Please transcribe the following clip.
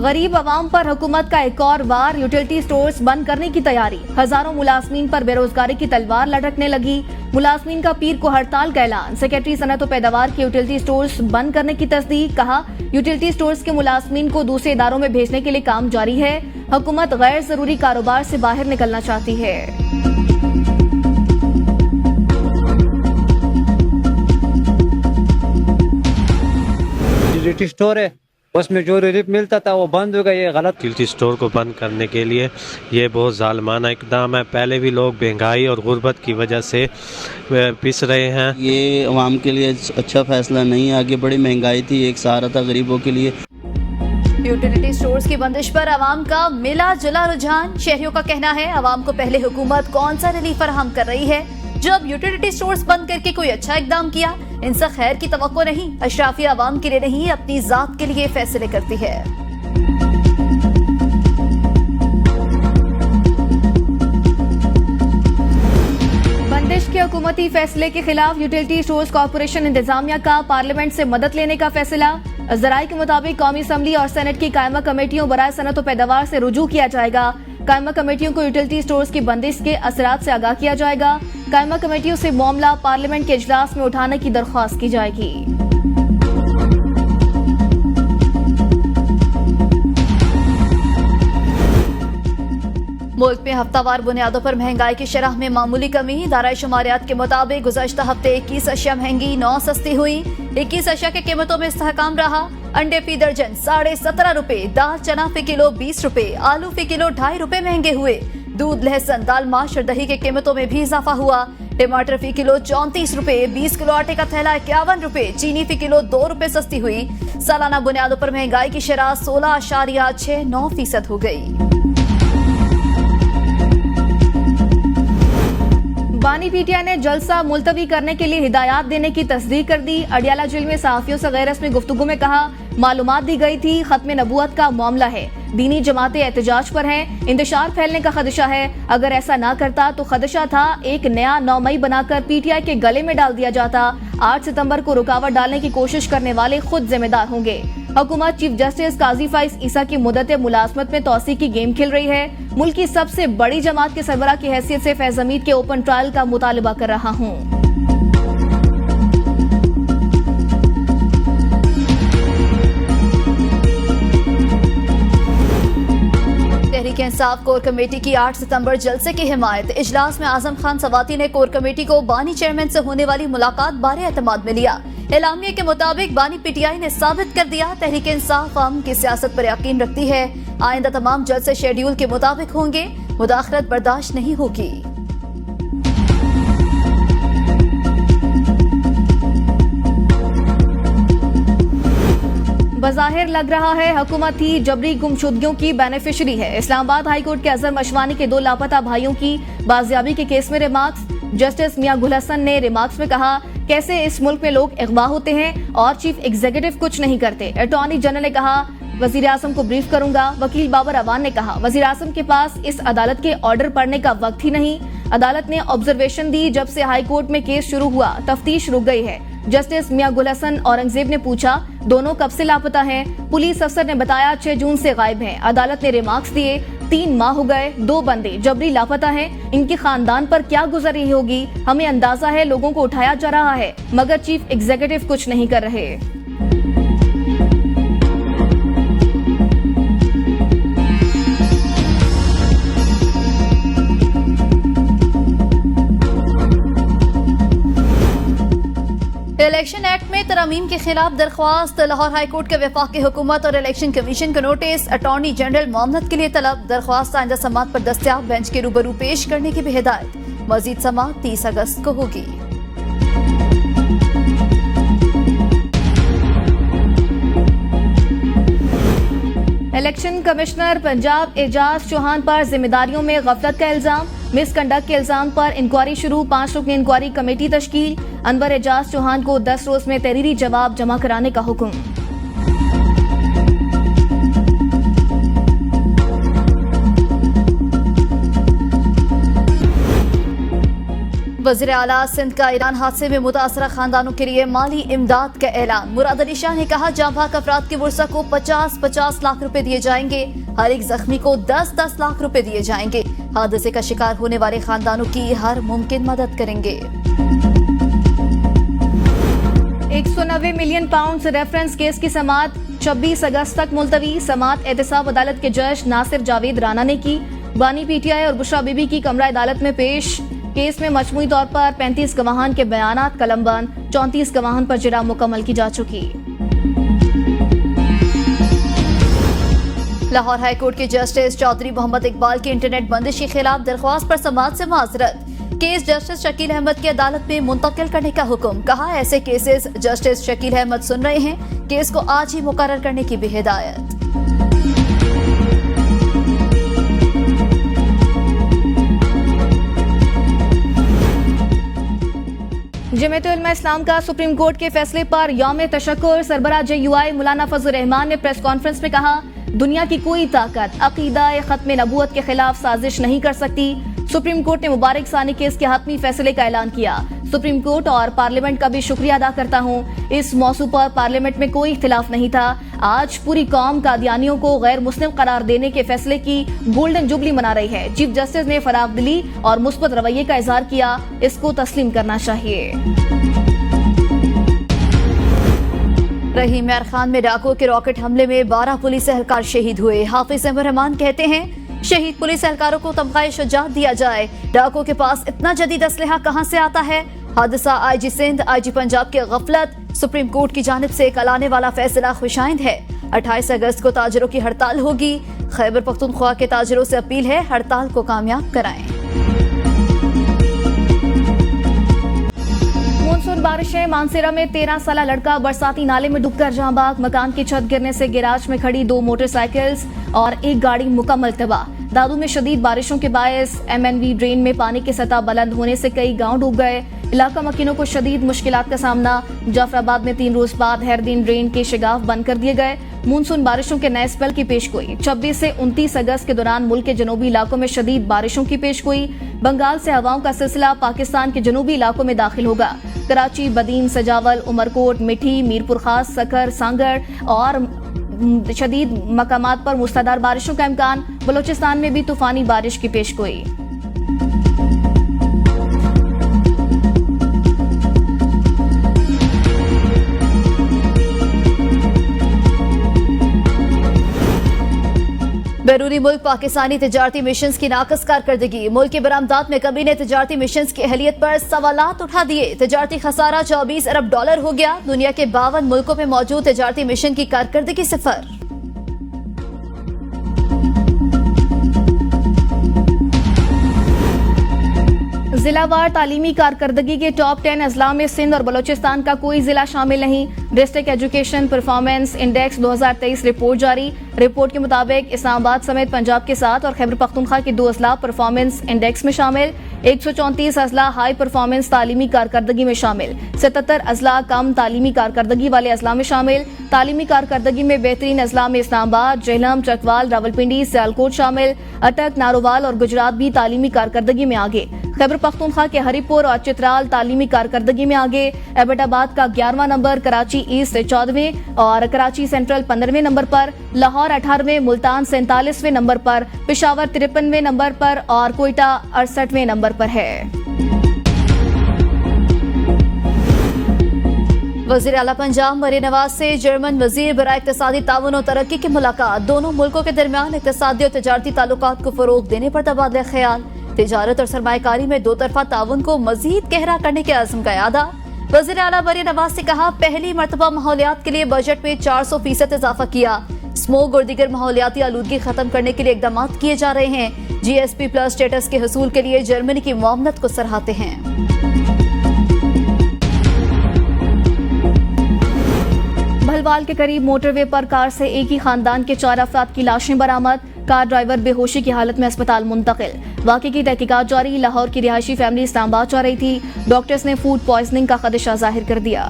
गरीब आवाम पर हुकूमत का एक और वार, यूटिलिटी स्टोर्स बंद करने की तैयारी। हजारों मुलाजमीन पर बेरोजगारी की तलवार लटकने लगी। मुलाजमीन का पीर को हड़ताल का ऐलान। सेक्रेटरी सनत और पैदावार के यूटिलिटी स्टोर्स बंद करने की तस्दीक। कहा, यूटिलिटी स्टोर्स के मुलाजमीन को दूसरे इदारों में भेजने के लिए काम जारी है। हुकूमत गैर जरूरी कारोबार से बाहर निकलना चाहती है। यूटिलिटी स्टोर है, उसमें जो रिलीफ मिलता था वो बंद हो गया। ये गलत। यूटिलिटी स्टोर को बंद करने के लिए ये बहुत जालिमाना इकदाम है। पहले भी लोग महंगाई और गुर्बत की वजह से पिस रहे हैं। ये अवाम के लिए अच्छा फैसला नहीं है। आगे बड़ी महंगाई थी, एक सहारा था गरीबों के लिए। यूटिलिटी स्टोर्स की बंदिश पर आवाम का मिला जुला रुझान। शहरियों का कहना है, आवाम को पहले हुकूमत कौन सा रिलीफ फराहम कर रही है, जब यूटिलिटी स्टोर्स बंद करके कोई अच्छा इकदाम किया। इनसे खैर की तवक्को नहीं। अशराफी आवाम के लिए नहीं, अपनी जात के लिए फैसले करती है। बंदिश के हुकूमती फैसले के खिलाफ यूटिलिटी स्टोर्स कॉर्पोरेशन इंतजामिया का पार्लियामेंट से मदद लेने का फैसला। जराये के मुताबिक कौमी असम्बली और सेनेट की कायमा कमेटियों बराए सनत और पैदावार से रुजू किया जाएगा। कायमा कमेटियों को यूटिलिटी स्टोर्स की बंदिश के असरात से आगाह किया जाएगा। कायमा कमेटियों से मामला पार्लियामेंट के इजलास में उठाने की दरख्वास्त की जाएगी। मुल्क में हफ्तावार बुनियादों पर महंगाई की शरह में मामूली कमी। दायरा शुमारियात के मुताबिक गुज़श्ता हफ्ते 21 अशिया महंगी, 9 सस्ती हुई। 21 अशिया की कीमतों में इस्तेहकाम रहा। अंडे फी दर्जन 17.5 रुपए, दाल चना फी किलो 20 रुपए, आलू फी किलो 2.5 रुपए महंगे हुए। दूध, लहसुन, दाल, माश और दही के कीमतों में भी इजाफा हुआ। टमाटर फी किलो 34 रुपए, 20 किलो आटे का थैला 51 रुपए, चीनी फी किलो 2 रुपए सस्ती हुई। सालाना बुनियादों पर महंगाई की शरह 16.69% हो गई। बानी पीटीआई ने जलसा मुलतवी करने के लिए हिदायत देने की तस्दीक कर दी। अडियाला जेल में सहाफियों से गैर रस्मी गुफ्तगू में कहा, मालूमात दी गई थी खत्म नबूवत का मामला है, दीनी जमातें एहतजाज पर हैं, इंतशार फैलने का खदशा है। अगर ऐसा ना करता तो खदशा था एक नया 9 मई बनाकर पीटीआई के गले में डाल दिया जाता। 8 सितंबर को रुकावट डालने की कोशिश करने वाले खुद जिम्मेदार होंगे। हुकूमत चीफ जस्टिस काजी फाइज ईसा की मुद्दत मुलाजमत में तौसी की गेम खेल रही है। मुल्क की सबसे बड़ी जमात के सरबराह की हैसियत से फैज हमीद के ओपन ट्रायल का मुतालबा कर रहा हूँ। तहरीक इंसाफ कोर कमेटी की 8 सितंबर जलसे की हिमायत। इजलास में आजम खान सवाती ने कोर कमेटी को बानी चेयरमैन से होने वाली मुलाकात बारे एतमाद में लिया। एलामिया के मुताबिक बानी पीटीआई ने साबित कर दिया, तहरीक इंसाफ आवाम की सियासत पर यकीन रखती है। आइंदा तमाम जलसे शेड्यूल के मुताबिक होंगे। मुदाखलत बर्दाश्त नहीं होगी। बज़ाहिर लग रहा है हुकूमत ही जबरी गुमशुदगियों की बेनिफिशरी है। इस्लामाबाद हाईकोर्ट के अजहर मशवानी के 2 लापता भाइयों की बाजियाबी के केस में रिमार्क्स। जस्टिस मियां गुल हसन ने रिमार्क्स में कहा, कैसे इस मुल्क में लोग अगवा होते हैं और चीफ एग्जीक्यूटिव कुछ नहीं करते। अटॉर्नी जनरल ने कहा, वजीर आजम को ब्रीफ करूंगा। वकील बाबर अवान ने कहा, वजीर आजम के पास इस अदालत के ऑर्डर पढ़ने का वक्त ही नहीं। अदालत ने ऑब्जर्वेशन दी, जब से हाई कोर्ट में केस शुरू हुआ तफ्तीश रुक गई है। जस्टिस मियां गुल हसन औरंगजेब ने पूछा, दोनों कब से लापता हैं? पुलिस अफसर ने बताया 6 जून से गायब हैं। अदालत ने रिमार्क्स दिए, 3 माह हो गए, 2 बंदे जबरी लापता हैं। इनके खानदान पर क्या गुजर रही होगी? हमें अंदाजा है लोगों को उठाया जा रहा है, मगर चीफ एग्जीक्यूटिव कुछ नहीं कर रहे। इलेक्शन एक्ट में तरमीम के खिलाफ दरख्वास्त। लाहौर हाईकोर्ट के वफाकी हुकूमत और इलेक्शन कमीशन का नोटिस। अटॉर्नी जनरल मामलत के लिए तलब। दरख्वास्त आइंदा समात पर दस्तयाब बेंच के रूबरू पेश करने की भी हिदायत। मजीद समात 30 अगस्त को होगी। इलेक्शन कमिश्नर पंजाब एजाज चौहान पर जिम्मेदारियों में गफलत का इल्जाम। मिसकंडक्ट के इल्जाम पर इंक्वायरी शुरू। 5 रुकनी इंक्वायरी कमेटी तश्कील। अनवर एजाज चौहान को 10 रोज में तहरीरी जवाब जमा कराने का हुक्म। वज़ीर आला सिंध का ईरान हादसे में मुतासरा खानदानों के लिए माली इमदाद का ऐलान। मुराद अली शाह ने कहा, जाँ भाग अफराद के वर्सा को 50-50 लाख रुपए दिए जाएंगे। हर एक जख्मी को 10-10 लाख रुपए दिए जाएंगे। हादसे का शिकार होने वाले खानदानों की हर मुमकिन मदद करेंगे। 190 मिलियन पाउंड रेफरेंस केस की समाअत 26 अगस्त तक मुलतवी। समाअत एहतसाब अदालत के जज नासिर जावेद राना ने की। बानी पीटीआई और बुशरा बीबी की कमरा अदालत में पेश। केस में मजमूई तौर पर 35 गवाहान के बयानात कलमबंद। 34 गवाहान पर जिरा मुकम्मल की जा चुकी। लाहौर हाईकोर्ट के जस्टिस चौधरी मोहम्मद इकबाल की इंटरनेट बंदिश के खिलाफ दरख्वास्त पर समाअत से माजरत। केस जस्टिस शकील अहमद की अदालत में मुंतकिल करने का हुक्म। कहा, ऐसे केसेस जस्टिस शकील अहमद सुन रहे हैं। केस को आज ही मुकर्रर करने की भी हिदायत। जमीयत उलमा इस्लाम का सुप्रीम कोर्ट के फैसले पर यौम तशक्कुर। सरबराह JUI मौलाना फजल रहमान ने प्रेस कॉन्फ्रेंस में कहा, दुनिया की कोई ताकत अकीदा खत्म नबूवत के खिलाफ साजिश नहीं कर सकती। सुप्रीम कोर्ट ने मुबारक सानी केस के हतमी फैसले का ऐलान किया। सुप्रीम कोर्ट और पार्लियामेंट का भी शुक्रिया अदा करता हूँ। इस मौजू पर पार्लियामेंट में कोई इख्तिलाफ नहीं था। आज पूरी कौम कादियानियों को गैर मुस्लिम करार देने के फैसले की गोल्डन जुबली मना रही है। चीफ जस्टिस ने फरागदिली और मुस्बत रवैये का इजहार किया। इसको तस्लीम करना चाहिए। रहीम यार खान में डाकुओं के रॉकेट हमले में 12 पुलिस एहलकार शहीद हुए। हाफिज अहमद रहमान कहते हैं, शहीद पुलिस एहलकारों को तमगाए शुजाअत दिया जाए। डाकुओं के पास इतना जदीद असलहा कहां से आता है? हादसा IG सिंध IG पंजाब की गफलत। सुप्रीम कोर्ट की जानिब से कल आने वाला फैसला खुशाइंद है। 28 अगस्त को ताजरों की हड़ताल होगी। खैबर पख्तूनख्वा के ताजरों से अपील है, हड़ताल को कामयाब कराएं। मानसून बारिशें। मानसेरा में 13 साला लड़का बरसाती नाले में डूबकर जाँ बाग। मकान की छत गिरने से गैराज में खड़ी 2 मोटरसाइकिल्स और एक गाड़ी मुकम्मल तबाह। दादू में शदीद बारिशों के बायस MNV ड्रेन में पानी की सतह बुलंद होने से कई गांव डूब गए। इलाका मकीनों को शदीद मुश्किलात का सामना। जाफराबाद में 3 रोज बाद हैरदीन ड्रेन के शिगाफ बंद कर दिए गए। मानसून बारिशों के नए स्पेल की पेशगोई। 26 से 29 अगस्त के दौरान मुल्क के जनूबी इलाकों में शदीद बारिशों की पेशगोई। बंगाल से हवाओं का सिलसिला पाकिस्तान के जनूबी इलाकों में दाखिल होगा। कराची, बदीन, सजावल, उमरकोट, मिठी, मीरपुर खास, सकर, सांगड़ और शदीद मकामात पर मुसलधार बारिशों का इम्कान। बलोचिस्तान में भी तूफानी बारिश की पेशगोई। बैरूनी मुल्क पाकिस्तानी तिजारती मिशंस की नाकस कारकर्दगी। मुल्क के बरामदात में कमी ने तिजारती मिशंस की अहलियत पर सवालात उठा दिए। तिजारती खसारा $24 अरब हो गया। दुनिया के 52 मुल्कों में मौजूद तिजारती मिशन की कारकर्दगी 0। जिलावार तालीमी कारकर्दगी के टॉप 10 अजला में सिंध और बलोचिस्तान का कोई जिला शामिल नहीं। District education performance index 2023 report जारी। रिपोर्ट के मुताबिक इस्लामाबाद समेत पंजाब के साथ और खैबर पख्तूनख्वा के 2 अजला परफॉर्मेंस इंडेक्स में शामिल। 134 अजला हाई परफॉर्मेंस तालीमी कारकर्दगी में शामिल। 77 अजला कम तालीमी कारकर्दगी वाले अजला में शामिल। तालीमी कारकर्दगी में बेहतरीन अजला में इस्लामाबाद, जेहलम, चकवाल, रावलपिंडी, सियालकोट शामिल। अटक, नारोवाल और गुजरात भी तालीमी कारकर्दगी में आगे। खैबर पख्तूनख्वा के हरिपुर और चित्राल तालीमी कारकर्दगी में आगे। एबटाबाद का 11वां नंबर, कराची ईस्ट 14वें और कराची सेंट्रल 15वें नंबर पर। लाहौर 18वें, मुल्तान 47वें नंबर पर, पेशावर 53वें नंबर पर और कोयटा 68वें नंबर पर है। वज़ीर आला पंजाब मरियम नवाज से जर्मन वज़ीर बराए इक़्तिसादी ताउन और तरक्की की मुलाकात। दोनों मुल्कों के दरमियान इक़्तिसादी और तिजारती ताल्लुकात को फ़रोग़ देने पर तबादला ख्याल। तिजारत और सरमायाकारी में 2 तरफ़ा ताउन को मज़ीद गहरा करने के अज़्म का यादा। वज़ीर आला मरियम नवाज ने कहा, पहली मरतबा माहौलियात के लिए बजट में 400% इजाफा किया। स्मोक और दीगर माहौलियाती आलूदगी खत्म करने के लिए इक़दाम किए जा रहे हैं। GSP+ स्टेटस के हसूल के लिए जर्मनी की मुआवनत को सराहते हैं। भलवाल के करीब मोटरवे पर कार से एक ही खानदान के 4 अफराद की लाशें बरामद। कार ड्राइवर बेहोशी की हालत में अस्पताल मुंतकिल। वाक़े की तहकीकात जारी। लाहौर की रिहायशी फैमिली इस्लामाबाद जा रही थी। डॉक्टर्स ने फूड पॉइजनिंग का खदशा जाहिर कर दिया।